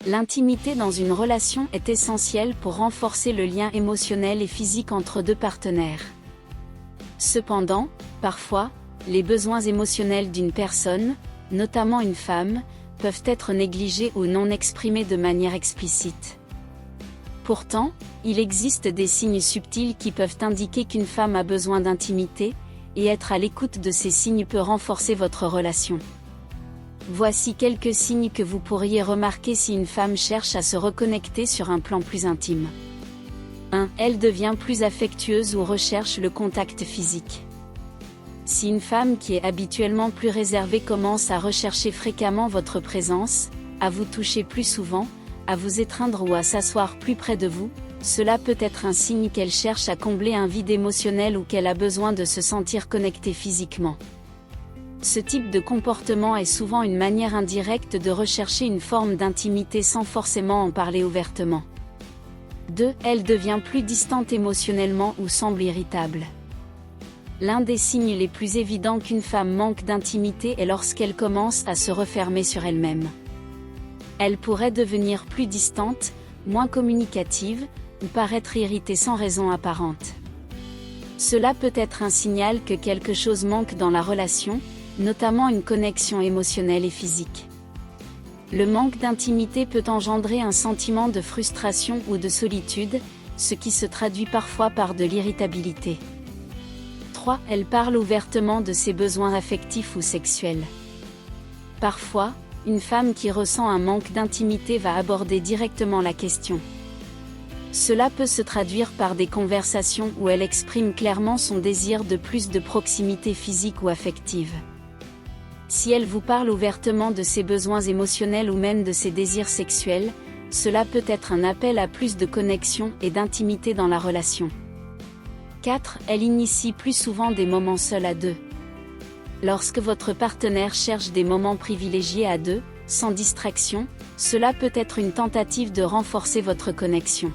L'intimité dans une relation est essentielle pour renforcer le lien émotionnel et physique entre deux partenaires. Cependant, parfois, les besoins émotionnels d'une personne, notamment une femme, peuvent être négligés ou non exprimés de manière explicite. Pourtant, il existe des signes subtils qui peuvent indiquer qu'une femme a besoin d'intimité, et être à l'écoute de ces signes peut renforcer votre relation. Voici quelques signes que vous pourriez remarquer si une femme cherche à se reconnecter sur un plan plus intime. 1. Elle devient plus affectueuse ou recherche le contact physique. Si une femme qui est habituellement plus réservée commence à rechercher fréquemment votre présence, à vous toucher plus souvent, à vous étreindre ou à s'asseoir plus près de vous, cela peut être un signe qu'elle cherche à combler un vide émotionnel ou qu'elle a besoin de se sentir connectée physiquement. Ce type de comportement est souvent une manière indirecte de rechercher une forme d'intimité sans forcément en parler ouvertement. 2. Elle devient plus distante émotionnellement ou semble irritable. L'un des signes les plus évidents qu'une femme manque d'intimité est lorsqu'elle commence à se refermer sur elle-même. Elle pourrait devenir plus distante, moins communicative, ou paraître irritée sans raison apparente. Cela peut être un signal que quelque chose manque dans la relation, notamment une connexion émotionnelle et physique. Le manque d'intimité peut engendrer un sentiment de frustration ou de solitude, ce qui se traduit parfois par de l'irritabilité. 3. Elle parle ouvertement de ses besoins affectifs ou sexuels. Parfois, une femme qui ressent un manque d'intimité va aborder directement la question. Cela peut se traduire par des conversations où elle exprime clairement son désir de plus de proximité physique ou affective. Si elle vous parle ouvertement de ses besoins émotionnels ou même de ses désirs sexuels, cela peut être un appel à plus de connexion et d'intimité dans la relation. 4. Elle initie plus souvent des moments seuls à deux. Lorsque votre partenaire cherche des moments privilégiés à deux, sans distraction, cela peut être une tentative de renforcer votre connexion.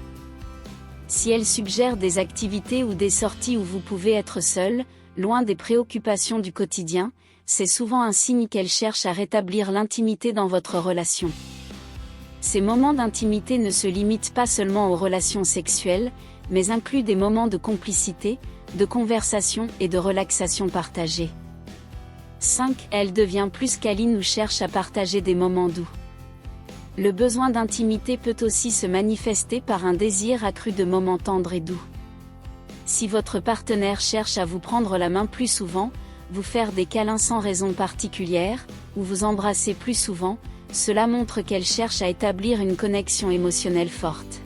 Si elle suggère des activités ou des sorties où vous pouvez être seul, loin des préoccupations du quotidien, c'est souvent un signe qu'elle cherche à rétablir l'intimité dans votre relation. Ces moments d'intimité ne se limitent pas seulement aux relations sexuelles, mais incluent des moments de complicité, de conversation et de relaxation partagée. 5. Elle devient plus câline ou cherche à partager des moments doux. Le besoin d'intimité peut aussi se manifester par un désir accru de moments tendres et doux. Si votre partenaire cherche à vous prendre la main plus souvent, vous faire des câlins sans raison particulière, ou vous embrasser plus souvent, cela montre qu'elle cherche à établir une connexion émotionnelle forte.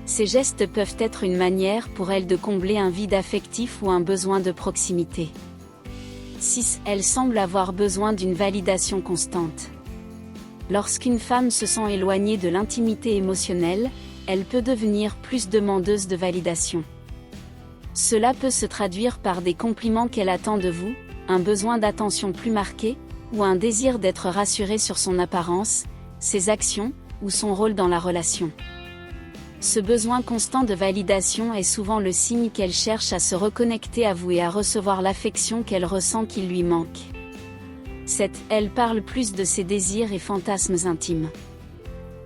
Ces gestes peuvent être une manière pour elle de combler un vide affectif ou un besoin de proximité. 6. Elle semble avoir besoin d'une validation constante. Lorsqu'une femme se sent éloignée de l'intimité émotionnelle, elle peut devenir plus demandeuse de validation. Cela peut se traduire par des compliments qu'elle attend de vous, un besoin d'attention plus marqué, ou un désir d'être rassurée sur son apparence, ses actions, ou son rôle dans la relation. Ce besoin constant de validation est souvent le signe qu'elle cherche à se reconnecter à vous et à recevoir l'affection qu'elle ressent qu'il lui manque. 7. Elle parle plus de ses désirs et fantasmes intimes.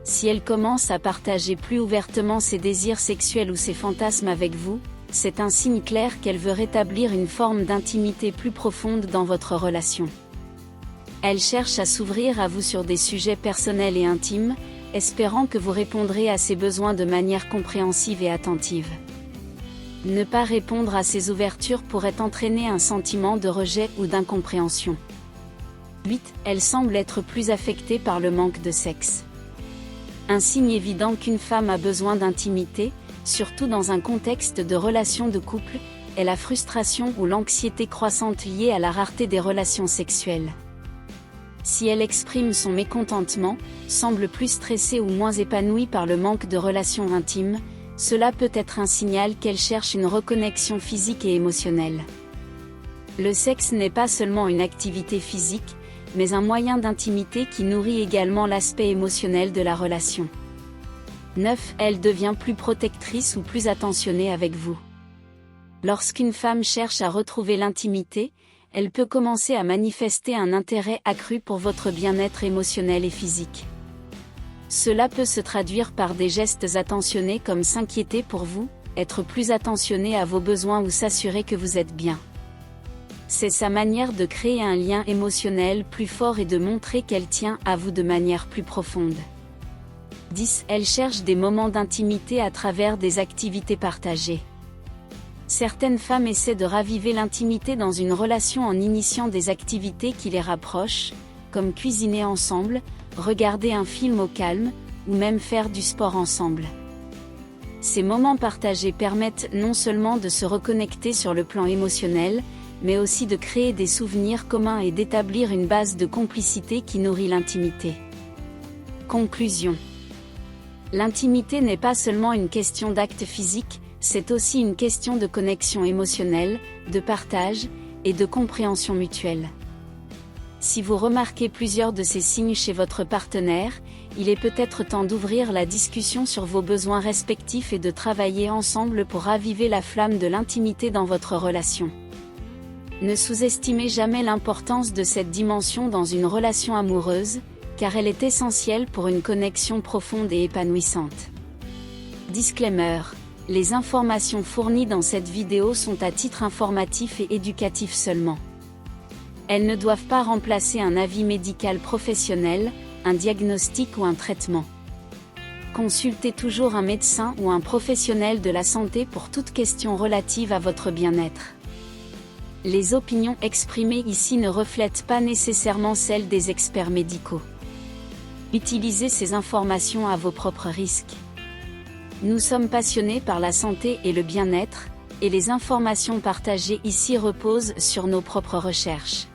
Si elle commence à partager plus ouvertement ses désirs sexuels ou ses fantasmes avec vous, c'est un signe clair qu'elle veut rétablir une forme d'intimité plus profonde dans votre relation. Elle cherche à s'ouvrir à vous sur des sujets personnels et intimes, espérant que vous répondrez à ses besoins de manière compréhensive et attentive. Ne pas répondre à ces ouvertures pourrait entraîner un sentiment de rejet ou d'incompréhension. 8. Elle semble être plus affectée par le manque de sexe. Un signe évident qu'une femme a besoin d'intimité, surtout dans un contexte de relation de couple, est la frustration ou l'anxiété croissante liée à la rareté des relations sexuelles. Si elle exprime son mécontentement, semble plus stressée ou moins épanouie par le manque de relations intimes, cela peut être un signal qu'elle cherche une reconnexion physique et émotionnelle. Le sexe n'est pas seulement une activité physique, mais un moyen d'intimité qui nourrit également l'aspect émotionnel de la relation. 9. Elle devient plus protectrice ou plus attentionnée avec vous. Lorsqu'une femme cherche à retrouver l'intimité, elle peut commencer à manifester un intérêt accru pour votre bien-être émotionnel et physique. Cela peut se traduire par des gestes attentionnés comme s'inquiéter pour vous, être plus attentionné à vos besoins ou s'assurer que vous êtes bien. C'est sa manière de créer un lien émotionnel plus fort et de montrer qu'elle tient à vous de manière plus profonde. 10. Elle cherche des moments d'intimité à travers des activités partagées. Certaines femmes essaient de raviver l'intimité dans une relation en initiant des activités qui les rapprochent, comme cuisiner ensemble, regarder un film au calme, ou même faire du sport ensemble. Ces moments partagés permettent non seulement de se reconnecter sur le plan émotionnel, mais aussi de créer des souvenirs communs et d'établir une base de complicité qui nourrit l'intimité. Conclusion. L'intimité n'est pas seulement une question d'acte physique, c'est aussi une question de connexion émotionnelle, de partage, et de compréhension mutuelle. Si vous remarquez plusieurs de ces signes chez votre partenaire, il est peut-être temps d'ouvrir la discussion sur vos besoins respectifs et de travailler ensemble pour raviver la flamme de l'intimité dans votre relation. Ne sous-estimez jamais l'importance de cette dimension dans une relation amoureuse, car elle est essentielle pour une connexion profonde et épanouissante. Disclaimer. Les informations fournies dans cette vidéo sont à titre informatif et éducatif seulement. Elles ne doivent pas remplacer un avis médical professionnel, un diagnostic ou un traitement. Consultez toujours un médecin ou un professionnel de la santé pour toute question relative à votre bien-être. Les opinions exprimées ici ne reflètent pas nécessairement celles des experts médicaux. Utilisez ces informations à vos propres risques. Nous sommes passionnés par la santé et le bien-être, et les informations partagées ici reposent sur nos propres recherches.